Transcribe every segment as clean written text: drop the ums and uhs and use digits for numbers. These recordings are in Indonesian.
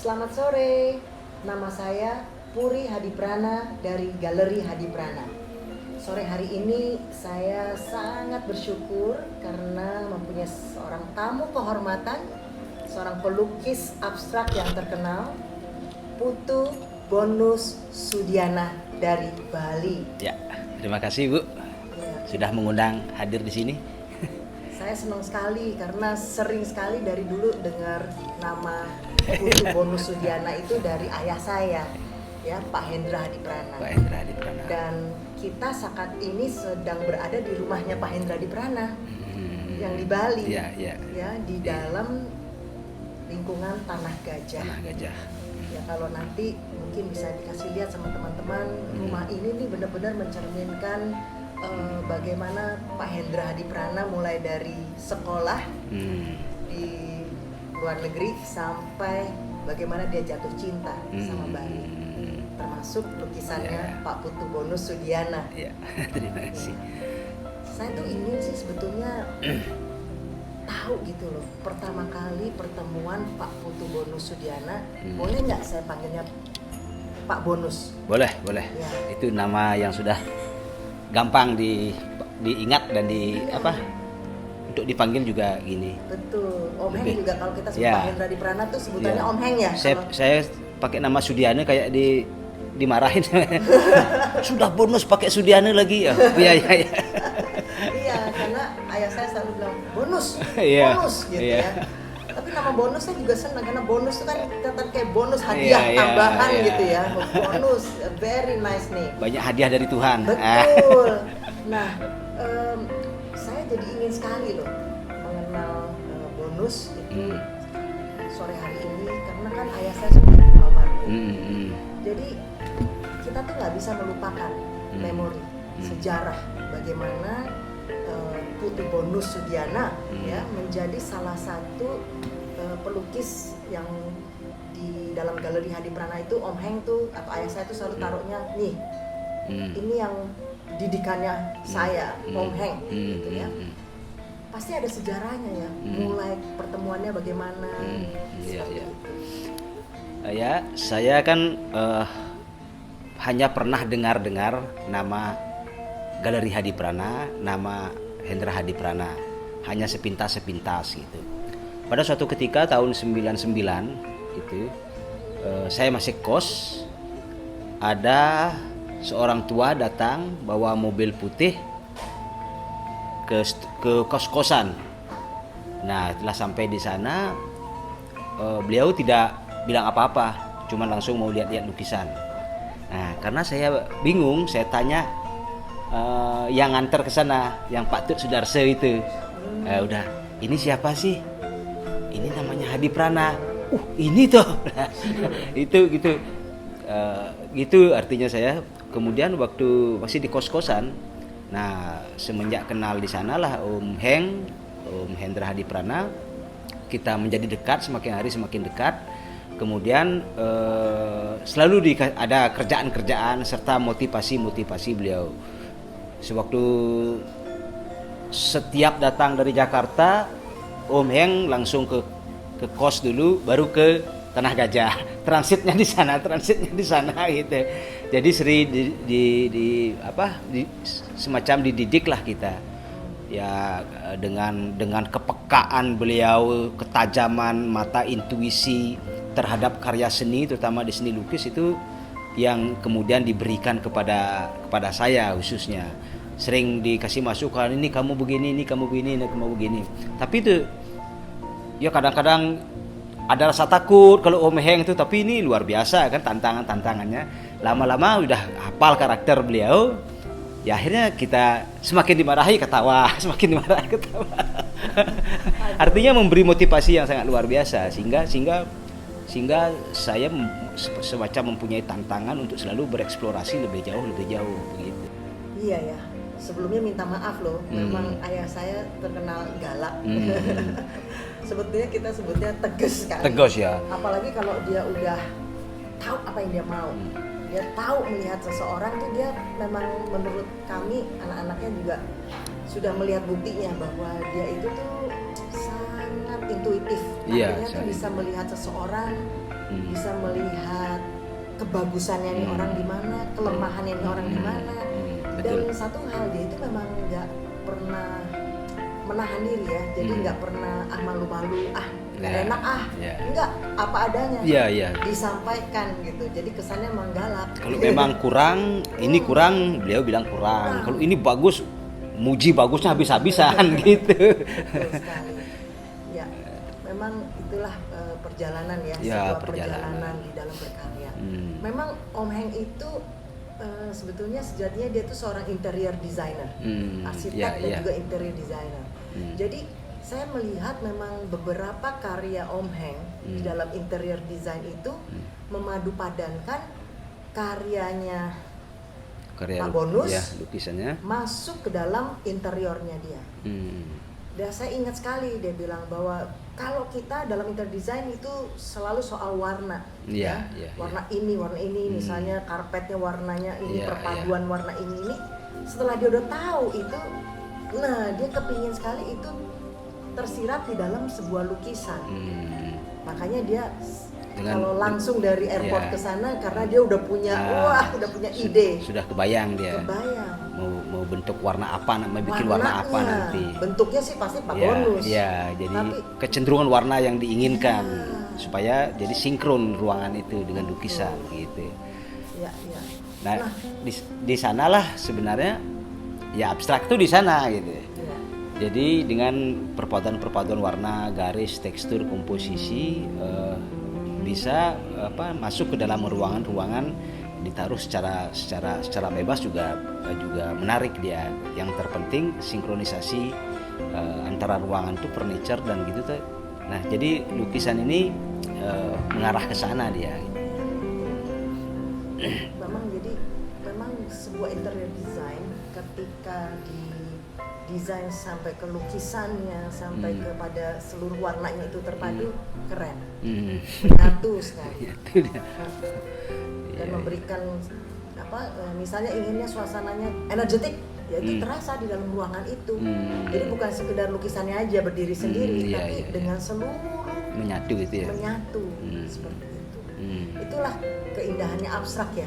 Selamat sore, nama saya Puri Hadiprana dari Galeri Hadiprana. Sore hari ini saya sangat bersyukur karena mempunyai seorang tamu kehormatan, seorang pelukis abstrak yang terkenal, Putu Bonus Sudiana dari Bali. Ya, terima kasih Bu sudah mengundang hadir di sini. Saya senang sekali karena sering sekali dari dulu dengar nama Putu Bonus Sudiana itu dari ayah saya, ya Pak Hendra Hadiprana. Pak Hendra Hadiprana. Dan kita saat ini sedang berada di rumahnya Pak Hendra Hadiprana yang di Bali, ya di dalam lingkungan Tanah Gajah. Tanah Gajah. Ya kalau nanti mungkin bisa dikasih lihat sama teman-teman, rumah ini nih benar-benar mencerminkan bagaimana Pak Hendra Hadiprana mulai dari sekolah di luar negeri sampai bagaimana dia jatuh cinta sama Bali, termasuk lukisannya Pak Putu Bonus Sudiana. Ya, terima kasih. Saya tuh ingin sih sebetulnya tahu gitu loh, pertama kali pertemuan Pak Putu Bonus Sudiana, boleh nggak saya panggilnya Pak Bonus? Boleh. Ya. Itu nama yang sudah gampang diingat dan untuk dipanggil juga gini. Betul. Om Heng juga kalau kita sebut Ya. Pak Hendra Hadiprana tuh sebutannya Om Heng ya. Saya pakai nama Sudiana kayak dimarahin. Sudah bonus pakai Sudiana lagi ya. Iya. Iya, karena ayah saya selalu bilang bonus Iya. gitu Iya. ya. Tapi nama bonus saya juga senang karena bonus itu kan kelihatan kayak bonus hadiah tambahan gitu ya. Bonus, very nice nih. Banyak hadiah dari Tuhan. Betul. Nah, saya jadi ingin sekali loh mengenal bonus itu sore hari ini karena kan ayah saya sudah almarhum. Jadi kita tuh nggak bisa melupakan memori sejarah bagaimana Putu Bonus Sudiana ya menjadi salah satu pelukis yang di dalam Galeri Hadiprana itu Om Heng tuh atau ayah saya tuh selalu taruhnya nih ini yang didikannya saya Om Heng gitu ya. Pasti ada sejarahnya ya, mulai pertemuannya bagaimana. Iya. Ya, saya kan hanya pernah dengar nama Galeri Hadiprana, nama Hendra Hadiprana, hanya sepintas gitu. Pada suatu ketika tahun 99 itu saya masih kos, ada seorang tua datang bawa mobil putih ke kos-kosan. Nah, setelah sampai di sana beliau tidak bilang apa-apa, cuma langsung mau lihat-lihat lukisan. Nah, karena saya bingung, saya tanya yang nganter ke sana, yang Pak Tut Sudarse itu. Udah, ini siapa sih? Ini namanya Hadiprana. Ini tuh. Itu gitu. Gitu artinya saya. Kemudian waktu masih di kos-kosan, nah semenjak kenal di sanalah Om Hendra Hadiprana, kita menjadi dekat, semakin hari semakin dekat. Kemudian selalu ada kerjaan-kerjaan serta motivasi beliau. Sewaktu setiap datang dari Jakarta, Om Heng langsung ke kos dulu, baru ke Tanah Gajah. Transitnya di sana gitu. Jadi sering semacam dididik lah kita. Ya dengan kepekaan beliau, ketajaman mata, intuisi terhadap karya seni, terutama di seni lukis itu yang kemudian diberikan kepada saya khususnya. Sering dikasih masukan, ini kamu begini, ini kamu begini. Tapi itu ya kadang-kadang ada rasa takut kalau Om Heng itu, tapi ini luar biasa kan tantangannya. Lama-lama udah hafal karakter beliau. Ya akhirnya kita semakin dimarahi ketawa. Artinya memberi motivasi yang sangat luar biasa sehingga saya semacam mempunyai tantangan untuk selalu bereksplorasi lebih jauh begitu. Iya ya. Sebelumnya minta maaf loh, memang ayah saya terkenal galak. Sebetulnya kita sebutnya tegas kan. Tegas ya. Apalagi kalau dia udah tahu apa yang dia mau. Dia tahu melihat seseorang tuh dia memang menurut kami anak-anaknya juga sudah melihat buktinya bahwa dia itu tuh sangat intuitif. Akhirnya tuh bisa melihat seseorang bisa melihat kebagusannya nih orang di mana, kelemahannya nih orang di mana. Dan Betul. satu hal, dia itu memang nggak pernah menahan diri ya, jadi nggak pernah malu-malu, nggak Ya, enak ya. nggak, apa adanya Iya, iya. disampaikan gitu, jadi kesannya emang galak. Kalau memang kurang, ini kurang, beliau bilang kurang. Kalau ini bagus, muji bagusnya habis-habisan gitu. Betul sekali. Ya, memang itulah perjalanan ya, Ya, sebuah perjalanan perjalanan di dalam berkarya. Hmm. Memang Om Heng itu sebetulnya sejatinya dia tuh seorang interior designer, arsitek Ya, dan ya. juga interior designer. Jadi saya melihat memang beberapa karya Om Heng di dalam interior design itu memadu padankan karyanya Karya Pak Bonus ya, lukisannya. masuk ke dalam interiornya dia. Dan saya ingat sekali dia bilang bahwa kalau kita dalam interior design itu selalu soal warna, Iya, iya, warna ini, misalnya karpetnya warnanya ini, Iya, perpaduan warna ini. Setelah dia udah tahu itu, nah dia kepingin sekali itu tersirat di dalam sebuah lukisan. Makanya dia kalau langsung dari airport Iya. ke sana karena dia udah punya, udah punya ide, Sudah kebayang dia. kebayang. Mau bentuk warna apa, mau bikin warna apa Warnanya, nanti. bentuknya sih pasti Pak Ya, Bonus. ya, jadi Tapi- kecenderungan warna yang diinginkan Ya. supaya jadi sinkron ruangan itu dengan lukisan gitu. Ya. Nah, di sanalah sebenarnya ya abstrak itu di sana gitu. Ya. Jadi dengan perpaduan warna, garis, tekstur, komposisi bisa masuk ke dalam ruangan-ruangan, ditaruh secara bebas juga menarik dia. Yang terpenting sinkronisasi antara ruangan itu furniture dan gitu tuh. Nah, jadi lukisan ini mengarah ke sana dia. Memang sebuah interior design ketika desain sampai ke lukisannya, sampai kepada seluruh warnanya itu terpadu, keren, menyatu sekali. Itu dia. Dan memberikan misalnya inginnya suasananya energetik, ya itu terasa di dalam ruangan itu. Jadi bukan sekedar lukisannya aja berdiri sendiri, Iya, tapi iya, dengan seluruh Menyatu gitu ya. menyatu seperti itu. Hmm. Itulah keindahannya abstrak ya.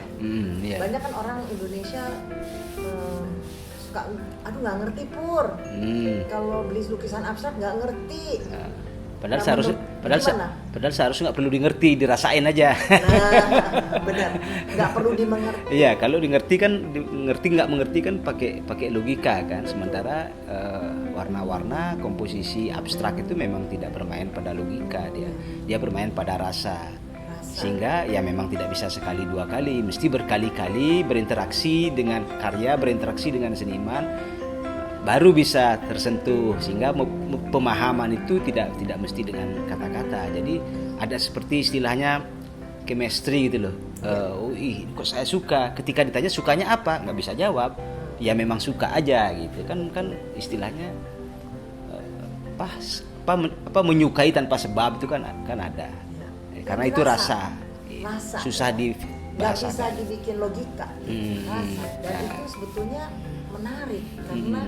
Iya. Banyak kan orang Indonesia suka, aduh nggak ngerti Pur. Kalau beli lukisan abstrak nggak ngerti. Nah, padahal Nah, seharusnya gimana? padahal seharusnya nggak perlu dimengerti, dirasain aja. Nah, benar, nggak perlu dimengerti. Iya, kalau ngerti nggak mengerti kan pakai logika kan. Sementara warna-warna komposisi abstrak itu memang tidak bermain pada logika, dia bermain pada rasa. Sehingga ya memang tidak bisa sekali dua kali, mesti berkali-kali berinteraksi dengan karya, berinteraksi dengan seniman, baru bisa tersentuh. Sehingga pemahaman itu tidak mesti dengan kata-kata. Jadi ada seperti istilahnya chemistry gitu loh. Kok saya suka. Ketika ditanya sukanya apa, nggak bisa jawab. Ya memang suka aja gitu kan istilahnya menyukai tanpa sebab itu kan ada. Karena itu rasa. Susah nggak dibahas. bisa dibikin logika, rasa. Dan itu sebetulnya menarik karena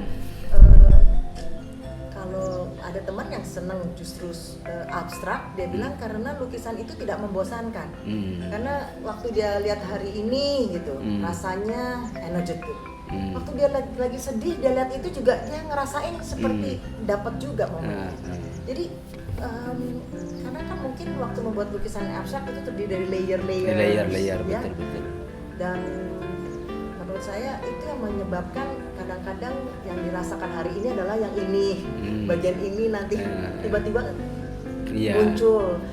kalau ada teman yang senang justru abstrak, dia bilang karena lukisan itu tidak membosankan. Karena waktu dia lihat hari ini gitu, rasanya energetik. Waktu dia lagi sedih, dia lihat itu juga dia ngerasain seperti dapat juga momennya. Jadi karena kan mungkin waktu membuat lukisan abstrak itu terdiri dari layer-layer, Layer, ya. betul. Dan menurut saya itu yang menyebabkan kadang-kadang yang dirasakan hari ini adalah yang ini, bagian ini nanti tiba-tiba muncul,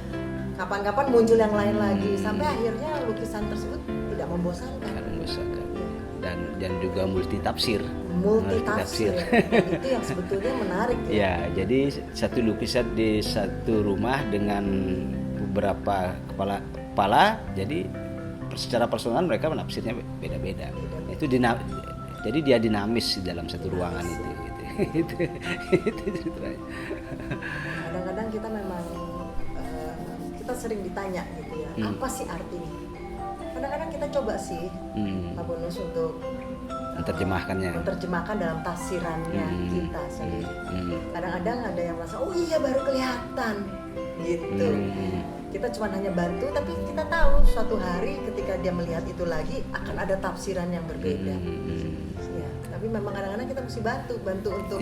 kapan-kapan muncul yang lain lagi, sampai akhirnya lukisan tersebut tidak membosankan. Dan juga multitafsir. Multitafsir. Dan itu yang sebetulnya menarik ya. Ya, jadi satu lukisan di satu rumah dengan beberapa kepala, jadi secara personal mereka menafsirnya beda-beda. Itu jadi dia dinamis di dalam satu ruangan itu. Itu ceritanya. Kadang-kadang kita memang kita sering ditanya gitu ya, apa sih artinya? Kadang-kadang kita coba sih Pak Bonus untuk menerjemahkan dalam tafsirannya kita sendiri. Kadang-kadang ada yang merasa, oh iya baru kelihatan gitu. kita cuma hanya bantu, tapi kita tahu suatu hari ketika dia melihat itu lagi akan ada tafsiran yang berbeda. Ya, tapi memang kadang-kadang kita mesti bantu untuk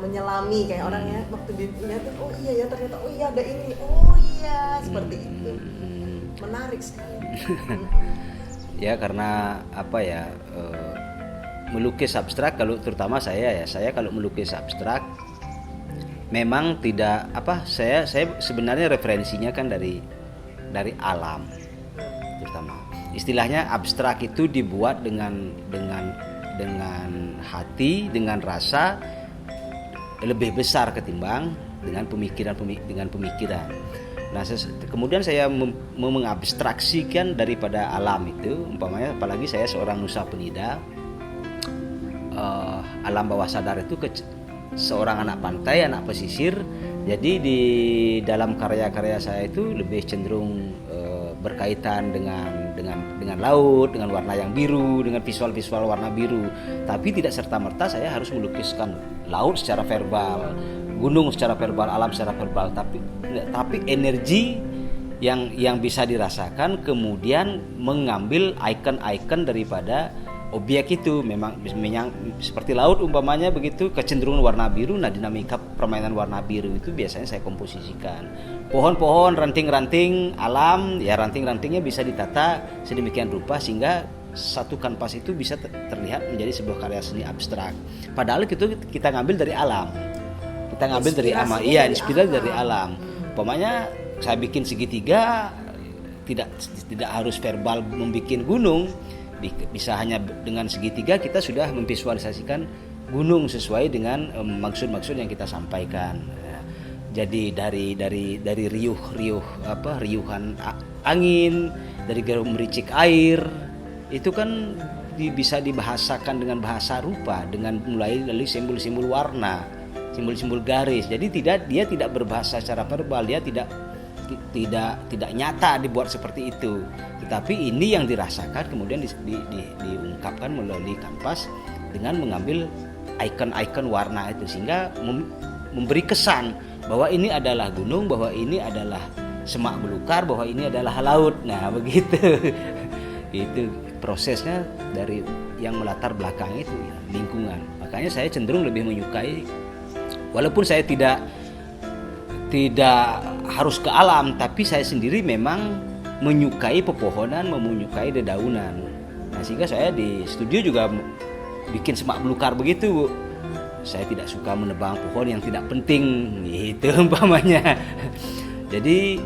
menyelami kayak orangnya waktu dilihat, oh iya ya ternyata, oh iya ada ini, oh iya seperti itu. Menarik sekali. Ya karena apa ya, melukis abstrak, kalau terutama saya kalau melukis abstrak memang tidak saya sebenarnya referensinya kan dari alam, terutama istilahnya abstrak itu dibuat dengan hati, dengan rasa lebih besar ketimbang dengan pemikiran. Nah, kemudian saya mengabstraksikan daripada alam itu, umpamanya apalagi saya seorang Nusa Penida, alam bawah sadar itu seorang anak pantai, anak pesisir. Jadi di dalam karya-karya saya itu lebih cenderung berkaitan dengan laut, dengan warna yang biru, dengan visual warna biru. Tapi tidak serta-merta saya harus melukiskan laut secara verbal, gunung secara verbal, alam secara verbal, tapi energi yang bisa dirasakan, kemudian mengambil icon-icon daripada objek itu. Memang seperti laut umpamanya begitu, kecenderungan warna biru. Nah, dinamika permainan warna biru itu biasanya saya komposisikan. Pohon-pohon, ranting-ranting alam, ya ranting-rantingnya bisa ditata sedemikian rupa sehingga satu kanvas itu bisa terlihat menjadi sebuah karya seni abstrak. Padahal itu kita ngambil dari alam. Kita ngambil dari alam. Iya, inspirasi dari alam. Umpamanya saya bikin segitiga, tidak harus verbal membuat gunung. Bisa hanya dengan segitiga kita sudah memvisualisasikan gunung sesuai dengan maksud-maksud yang kita sampaikan. Jadi dari riuhan angin, dari gemericik air, itu kan bisa dibahasakan dengan bahasa rupa, dengan mulai dari simbol-simbol warna, simbol-simbol garis. Jadi dia tidak berbahasa secara verbal, dia tidak nyata dibuat seperti itu, tetapi ini yang dirasakan kemudian diungkapkan melalui kanvas dengan mengambil ikon-ikon warna itu, sehingga memberi kesan bahwa ini adalah gunung, bahwa ini adalah semak belukar, bahwa ini adalah laut. Nah begitu. Itu prosesnya dari yang melatar belakang itu ya, lingkungan. Makanya saya cenderung lebih menyukai, walaupun saya tidak harus ke alam, tapi saya sendiri memang menyukai pepohonan, menyukai dedaunan. Nah, sehingga saya di studio juga bikin semak belukar begitu, Bu. Saya tidak suka menebang pohon yang tidak penting, gitu umpamanya. Jadi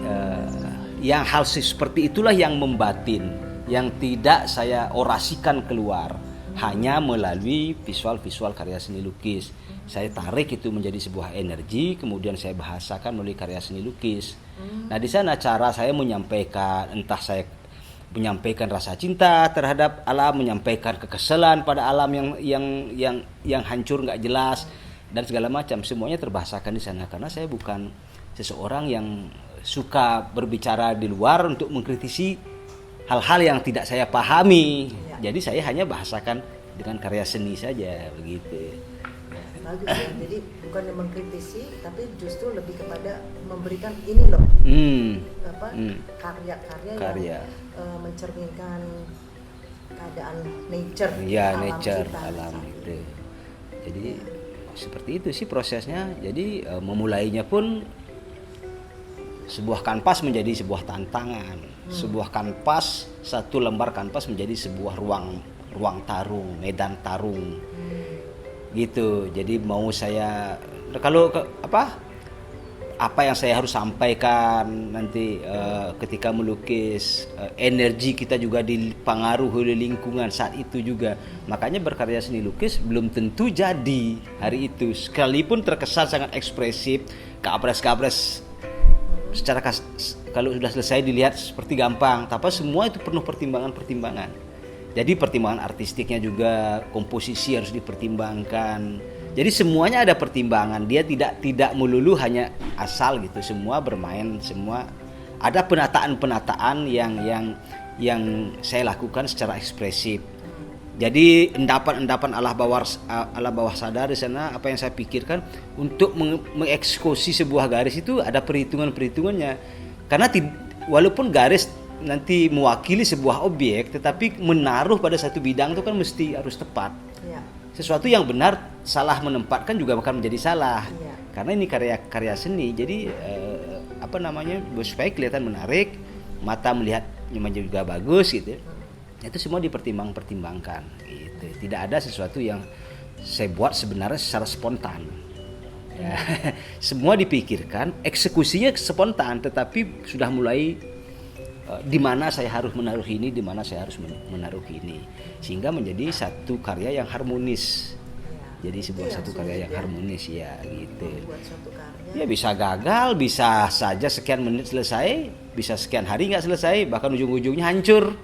yang hal seperti itulah yang membatin, yang tidak saya orasikan keluar, hanya melalui visual karya seni lukis. Saya tarik itu menjadi sebuah energi, kemudian saya bahasakan melalui karya seni lukis. Nah, di sana cara saya menyampaikan, entah saya menyampaikan rasa cinta terhadap alam, menyampaikan kekesalan pada alam yang hancur, nggak jelas, dan segala macam, semuanya terbahasakan di sana. Karena saya bukan seseorang yang suka berbicara di luar untuk mengkritisi hal-hal yang tidak saya pahami. Jadi saya hanya bahasakan dengan karya seni saja, begitu. Bagus ya, jadi bukannya mengkritisi, tapi justru lebih kepada memberikan ini loh, karya-karya yang mencerminkan keadaan nature, alam itu. Jadi seperti itu sih prosesnya. Jadi memulainya pun sebuah kanvas menjadi sebuah tantangan, sebuah kanvas, satu lembar kanvas menjadi sebuah ruang tarung, medan tarung. Gitu. Jadi mau saya apa yang saya harus sampaikan nanti ketika melukis, energi kita juga dipengaruhi oleh lingkungan saat itu juga. Makanya berkarya seni lukis belum tentu jadi hari itu, sekalipun terkesan sangat ekspresif, keapres secara kalau sudah selesai dilihat seperti gampang, tapi semua itu penuh pertimbangan. Jadi pertimbangan artistiknya juga, komposisi harus dipertimbangkan. Jadi semuanya ada pertimbangan. Dia tidak melulu hanya asal gitu. Semua bermain, semua ada penataan yang saya lakukan secara ekspresif. Jadi endapan ala bawah sadar di sana, apa yang saya pikirkan untuk mengeksekusi sebuah garis itu ada perhitungannya. Karena walaupun garis nanti mewakili sebuah objek, tetapi menaruh pada satu bidang itu kan mesti harus tepat. Ya. Sesuatu yang benar salah menempatkan juga akan menjadi salah. Ya. Karena ini karya seni, jadi supaya kelihatan menarik, mata melihatnya juga bagus gitu. Itu semua dipertimbangkan gitu. Tidak ada sesuatu yang saya buat sebenarnya secara spontan. Ya. Semua dipikirkan, eksekusinya spontan, tetapi sudah mulai di mana saya harus menaruh ini, di mana saya harus menaruh ini, sehingga menjadi satu karya yang harmonis. Jadi sebuah satu karya yang harmonis ya gitu. Buat suatu karya. Ya bisa gagal, bisa saja sekian menit selesai, bisa sekian hari nggak selesai, bahkan ujung-ujungnya hancur.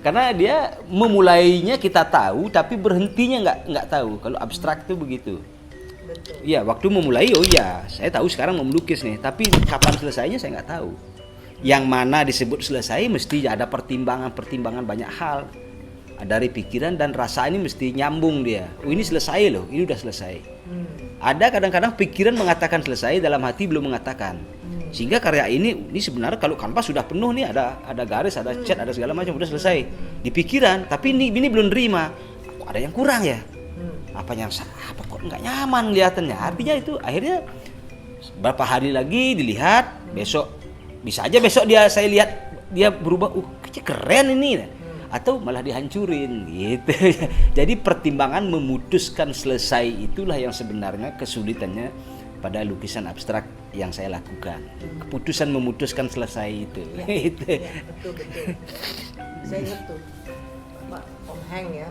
Karena dia memulainya kita tahu, tapi berhentinya nggak tahu. Kalau abstrak itu begitu. Betul. Iya, waktu memulai, oh iya, saya tahu sekarang mau melukis nih, tapi kapan selesainya saya nggak tahu. Yang mana disebut selesai mesti ada pertimbangan banyak hal. Dari pikiran dan rasa ini mesti nyambung dia. Oh ini selesai loh, ini udah selesai. Ada kadang-kadang pikiran mengatakan selesai, dalam hati belum mengatakan. Sehingga karya ini sebenarnya kalau kanvas sudah penuh nih, ada garis, ada cat, ada segala macam, udah selesai. Di pikiran, tapi ini belum nerima. Kok ada yang kurang ya? Apa yang salah? Apa kok nggak nyaman kelihatannya? Artinya itu akhirnya berapa hari lagi dilihat, besok bisa aja saya lihat dia berubah, keren ini, atau malah dihancurin gitu. Jadi pertimbangan memutuskan selesai itulah yang sebenarnya kesulitannya pada lukisan abstrak yang saya lakukan. Keputusan memutuskan selesai itu. Ya, Itu. ya, betul. Saya ingat tuh Pak Om Heng ya,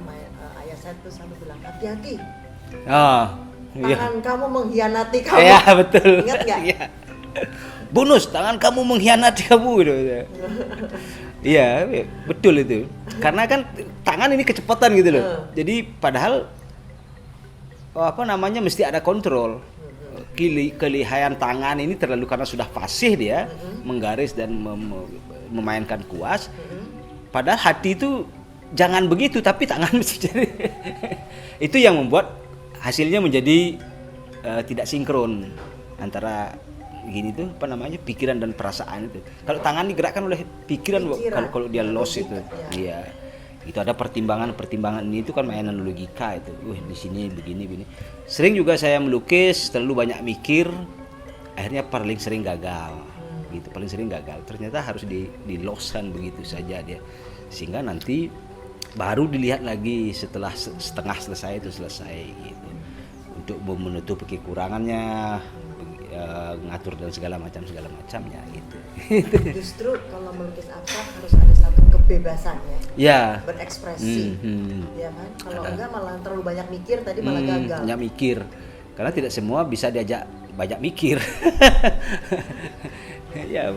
ayah saya tuh selalu bilang hati-hati. Oh, iya. Tangan kamu mengkhianati kamu. Iya, betul. Ingat nggak? Iya. Bonus, tangan kamu mengkhianati kamu gitu. Iya, betul itu. Karena kan tangan ini kecepatan gitu loh. Jadi padahal mesti ada kontrol. Kelihayan tangan ini terlalu karena sudah fasih dia menggaris dan memainkan kuas. Padahal hati itu jangan begitu, tapi tangan mesti jadi. Itu yang membuat hasilnya menjadi tidak sinkron antara pikiran dan perasaan itu. Kalau tangan digerakkan oleh pikiran. Kalau dia loss itu, iya. Itu ada pertimbangan ini itu kan mainan logika itu. Di sini begini. Sering juga saya melukis terlalu banyak mikir, akhirnya paling sering gagal. Gitu, paling sering gagal. Ternyata harus di-losskan begitu saja dia. Sehingga nanti baru dilihat lagi setelah setengah selesai itu selesai gitu. Untuk menutupi kekurangannya, ngatur dan segala macamnya gitu. Justru kalau melukis abstrak harus ada satu kebebasan ya. Berekspresi, ya kan? Kalau enggak malah terlalu banyak mikir tadi malah gagal. Banyak mikir, karena tidak semua bisa diajak banyak mikir. Ya,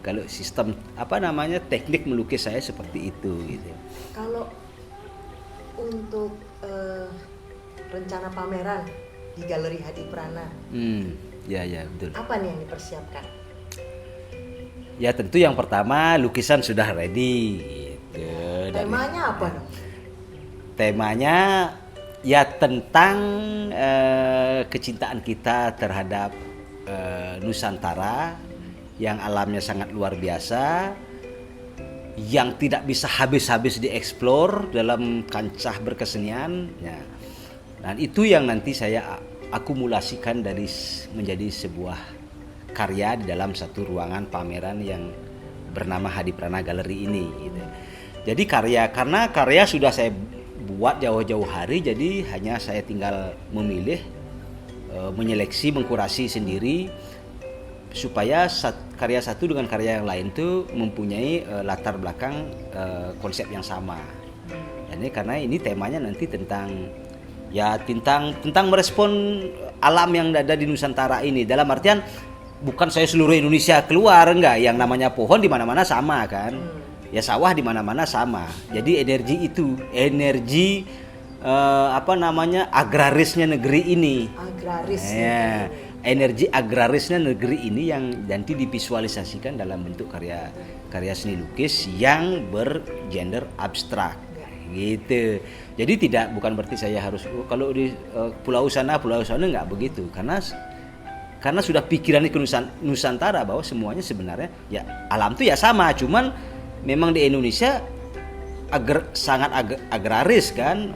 kalau sistem teknik melukis saya seperti itu gitu. Kalau untuk rencana pameran di Galeri Hadi Prana. Ya betul. Apa nih yang dipersiapkan? Ya tentu yang pertama lukisan sudah ready. Gitu. Temanya apa dong? Temanya ya tentang kecintaan kita terhadap Nusantara yang alamnya sangat luar biasa, yang tidak bisa habis-habis dieksplor dalam kancah berkesenian. Ya. Dan itu yang nanti saya akumulasikan menjadi sebuah karya di dalam satu ruangan pameran yang bernama Hadi Prana Gallery ini gitu. Jadi karena karya sudah saya buat jauh-jauh hari, jadi hanya saya tinggal memilih, menyeleksi, mengkurasi sendiri supaya karya satu dengan karya yang lain itu mempunyai latar belakang konsep yang sama. Ini karena ini temanya nanti tentang merespon alam yang ada di Nusantara ini. Dalam artian bukan saya seluruh Indonesia keluar, enggak. Yang namanya pohon di mana-mana sama kan. Ya sawah di mana-mana sama. Jadi energi agrarisnya negeri ini. Ya, energi agrarisnya negeri ini yang nanti divisualisasikan dalam bentuk karya seni lukis yang bergender abstrak. Gitu. Jadi bukan berarti saya harus kalau di pulau sana nggak begitu, karena karena sudah pikirannya ke Nusantara bahwa semuanya sebenarnya ya alam tuh ya sama, cuman memang di Indonesia sangat agraris kan,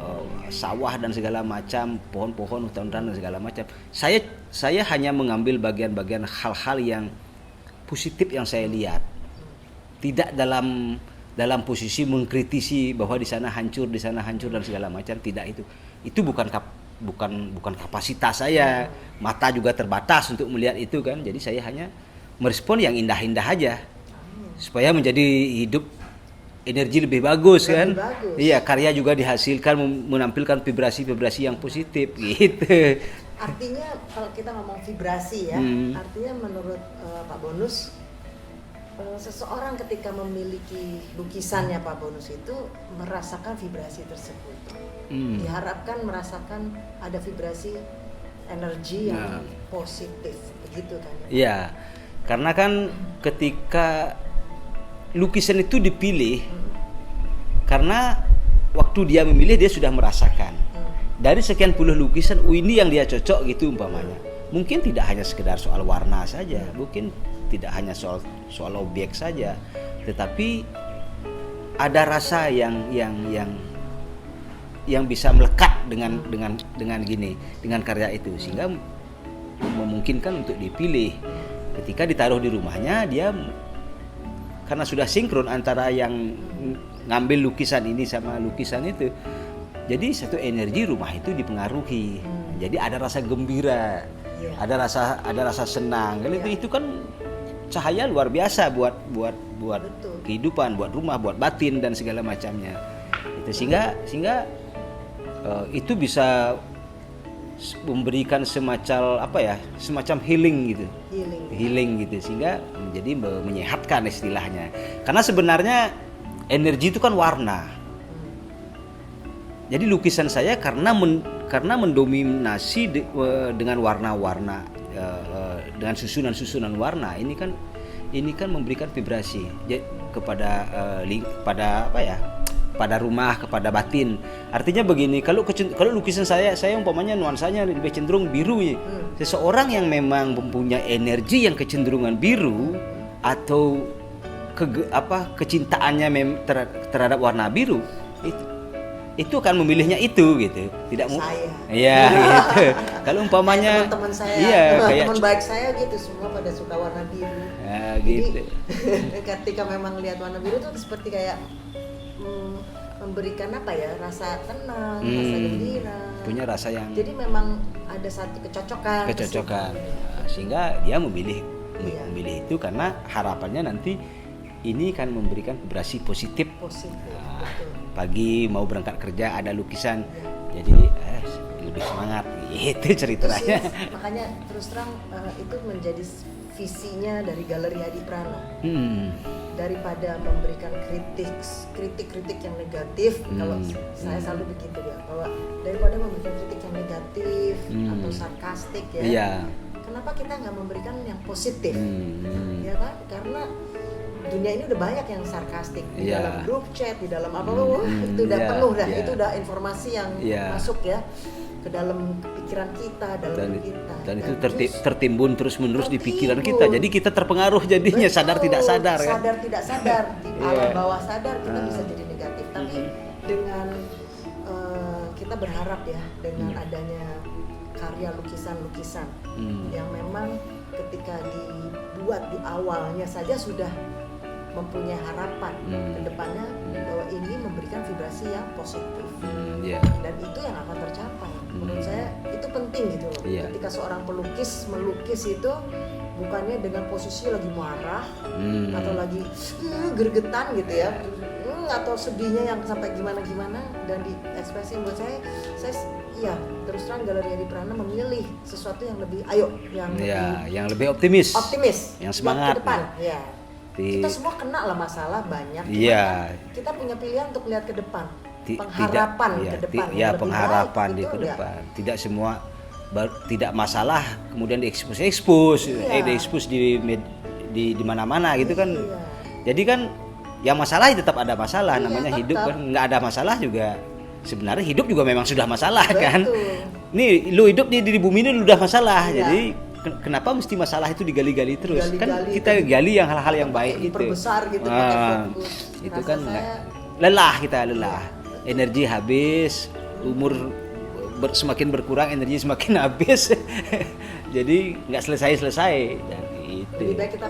sawah dan segala macam, pohon-pohon, hutan-hutan dan segala macam. Saya hanya mengambil bagian-bagian hal-hal yang positif yang saya lihat, tidak dalam posisi mengkritisi bahwa di sana hancur dan segala macam. Tidak, itu bukan kapasitas saya, mata juga terbatas untuk melihat itu kan. Jadi saya hanya merespon yang indah-indah aja supaya menjadi hidup energi lebih bagus kan. Iya, karya juga dihasilkan menampilkan vibrasi-vibrasi yang positif gitu. Artinya kalau kita ngomong vibrasi ya, artinya menurut Pak Bonus, seseorang ketika memiliki lukisannya Pak Bonus itu merasakan vibrasi tersebut. Diharapkan merasakan ada vibrasi energi yang positif, begitu kan? Iya, karena kan ketika lukisan itu dipilih, karena waktu dia memilih dia sudah merasakan. Dari sekian puluh lukisan, ini yang dia cocok gitu umpamanya. Mungkin tidak hanya sekedar soal warna saja, mungkin tidak hanya soal objek saja, tetapi ada rasa yang bisa melekat dengan karya itu, sehingga memungkinkan untuk dipilih. Ketika ditaruh di rumahnya, dia karena sudah sinkron antara yang ngambil lukisan ini sama lukisan itu, jadi satu energi rumah itu dipengaruhi. Jadi ada rasa gembira, ada rasa senang. Kalau itu kan cahaya luar biasa buat kehidupan, buat rumah, buat batin dan segala macamnya. Itu sehingga itu bisa memberikan semacam healing gitu, sehingga menjadi menyehatkan istilahnya. Karena sebenarnya energi itu kan warna. Jadi lukisan saya karena mendominasi dengan warna-warna, dengan susunan warna, ini kan memberikan vibrasi pada rumah, kepada batin. Artinya begini, kalau lukisan saya umpamanya nuansanya lebih cenderung biru ya. Seseorang yang memang mempunyai energi yang kecenderungan biru atau kecintaannya terhadap warna biru, itu akan memilihnya itu gitu. Tidak iya gitu. Kalau umpamanya teman-teman saya, kayak teman baik saya gitu, semua pada suka warna biru. Ya, gitu. Jadi ketika memang lihat warna biru itu seperti kayak memberikan rasa tenang, rasa gembira, punya rasa yang, jadi memang ada satu kecocokan. Nah, sehingga dia memilih itu karena harapannya nanti ini kan memberikan vibrasi positif. Nah, pagi mau berangkat kerja ada lukisan, jadi lebih semangat gitu ceritanya. Makanya terus terang itu menjadi visinya dari Galeri Hadi Prana. Daripada memberikan kritik yang negatif, kalau saya selalu begitu ya, bahwa daripada memberikan kritik yang negatif atau sarkastik ya, kenapa kita nggak memberikan yang positif, ya kan? Karena dunia ini udah banyak yang sarkastik di dalam grup chat, di dalam itu udah penuh dah, itu udah informasi yang masuk ya ke dalam pikiran kita, dan itu tertimbun terus-menerus di pikiran kita. Jadi kita terpengaruh jadinya. Betul, sadar tidak sadar di alam bawah sadar kita bisa jadi negatif. Tapi dengan kita berharap ya, dengan adanya karya lukisan-lukisan yang memang ketika dibuat di awalnya saja sudah mempunyai harapan ke depannya bahwa ini memberikan vibrasi yang positif, dan itu yang akan tercapai. Menurut saya itu penting gitu loh. Ketika seorang pelukis melukis itu bukannya dengan posisi lagi marah atau lagi gergetan gitu ya, atau sedihnya yang sampai gimana dan diekspresi. Buat saya terus terang Galeri Hadi Prana memilih sesuatu yang lebih yang lebih optimis, yang semangat ke depan. Kita semua kena lah masalah banyak. Kita punya pilihan untuk lihat ke depan. Pengharapan ke depan. Pengharapan di ke depan. Tidak semua tidak masalah kemudian diekspos di mana-mana gitu kan. Jadi kan yang masalah tetap ada masalah, namanya hidup kan. Nggak ada masalah juga sebenarnya hidup juga memang sudah masalah. Betul. Kan. Nih lu hidup di bumi ini lu udah masalah. Jadi kenapa mesti masalah itu digali-gali terus? Kan Digali-gali, kita gali yang hal-hal yang baik gitu. diperbesar gitu, pakai Ah, fokus. itu Rasa kan saya- nggak- lelah kita lelah. Energi habis, umur semakin berkurang, energi semakin habis. Jadi nggak selesai-selesai dan itu. Lebih baik kita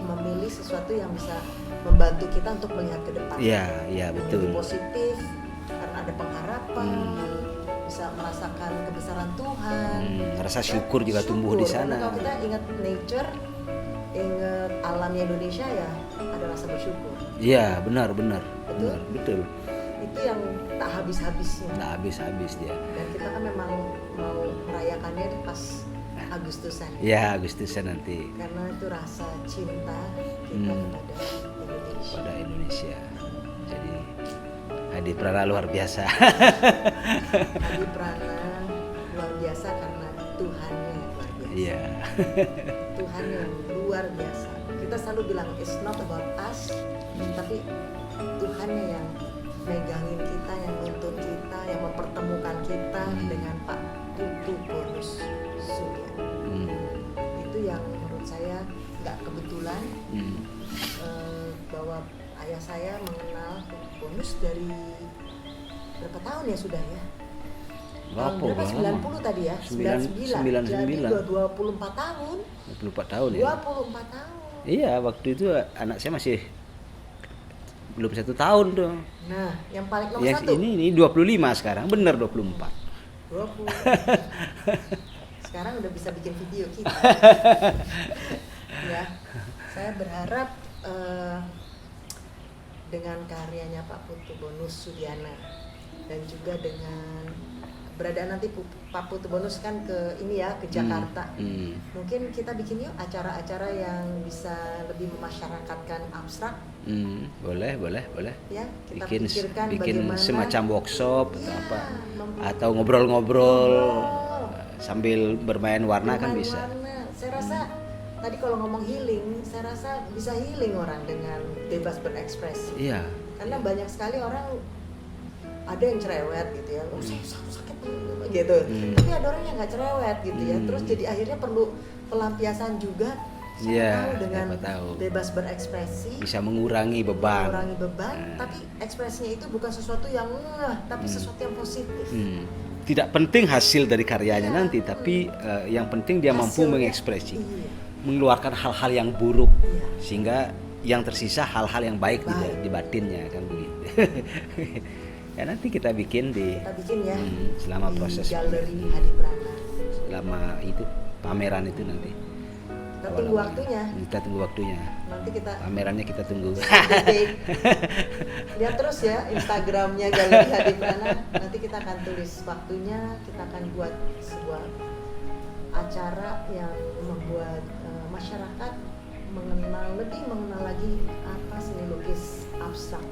memilih sesuatu yang bisa membantu kita untuk melihat ke depan. Iya, iya Menjadi betul. positif karena ada pengharapan, bisa merasakan kebesaran Tuhan. Rasa syukur juga tumbuh di Karena sana. kalau kita ingat nature, ingat alamnya Indonesia ya ada rasa bersyukur. Iya, benar, benar. Betul? Benar, betul. Itu yang tak habis-habisnya. Nggak habis-habis dia. Dan kita kan memang mau merayakannya di pas Agustusan. Ya, Agustusan nanti Karena itu rasa cinta kita kepada Indonesia. pada Indonesia. Jadi Hadi Prana luar biasa. Hadi Prana luar biasa karena Tuhannya yang luar biasa. Iya. Tuhan yang luar biasa. Kita selalu bilang it's not about us, tapi Tuhannya yang megangin kita, yang nuntun kita, yang mempertemukan kita dengan Pak Putu Bonus Sudiana. Itu yang menurut saya nggak kebetulan bahwa ayah saya mengenal Bonus dari berapa tahun ya sudah ya? Tahun berapa? 90 tadi ya? 99. Jadi 24 tahun. 24 tahun ya. 24 tahun. Iya, waktu itu anak saya masih belum 1 tahun tuh. Nah, yang paling nomor Yang satu. ini 25 sekarang, bener 24. 20. Sekarang udah bisa bikin video kita. Ya, saya berharap dengan karyanya Pak Putu Bonus Sudiana dan juga dengan berada nanti Pak Putu Bonus kan ke ini ya ke Jakarta. Mungkin kita bikin yuk acara-acara yang bisa lebih memasyarakatkan abstrak. Boleh. Ya, kita Bikin pikirkan bikin bagaimana semacam workshop atau Iya, apa, mem- atau ngobrol-ngobrol Ngobrol. sambil bermain warna kan bermain bisa. warna. Saya rasa tadi kalau ngomong healing, saya rasa bisa healing orang dengan bebas berekspresi. Iya. Karena banyak sekali orang ada yang cerewet gitu ya, saya sakit gitu. Tapi ada orang yang nggak cerewet gitu ya. Terus jadi akhirnya perlu pelampiasan juga. Siapa Iya, tahu dengan siapa tahu. bebas berekspresi Bisa mengurangi beban. mengurangi beban, tapi ekspresinya itu bukan sesuatu yang tapi sesuatu yang positif. Tidak penting hasil dari karyanya Iya. nanti, tapi yang penting dia mampu Hasilnya, mengekspresi, iya. mengeluarkan hal-hal yang buruk, Iya. sehingga yang tersisa hal-hal yang baik, Baik. di batinnya kan begitu. Ya nanti kita bikin di Kita bikin ya selama di proses Galeri Hadi Prana. selama itu pameran itu nanti. Kita tunggu waktunya. Kita tunggu waktunya. Nanti kita Pamerannya kita tunggu. lihat terus ya Instagramnya Galeri Hadi Prana. Nanti kita akan tulis waktunya. Kita akan buat sebuah acara yang membuat masyarakat lebih mengenal lagi apa seni lukis abstrak,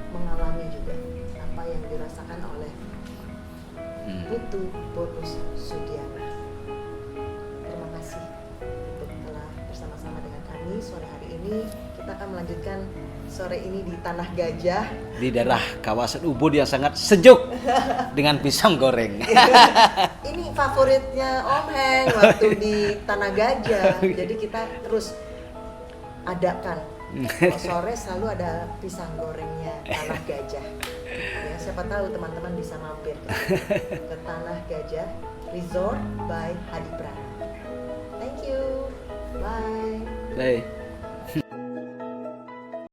mengalami juga apa yang dirasakan oleh Putu Bonus Sudiana. Terima kasih untuk telah bersama-sama dengan kami sore hari ini. Kita akan melanjutkan sore ini di Tanah Gajah. Di daerah kawasan Ubud yang sangat sejuk dengan pisang goreng. Ini favoritnya Om Heng waktu di Tanah Gajah. Jadi kita terus adakan. Kalau sore selalu ada pisang gorengnya Tanah Gajah. Ya, siapa tahu teman-teman bisa mampir ke Tanah Gajah Resort by Hadi Prana. Thank you. Bye. Baik.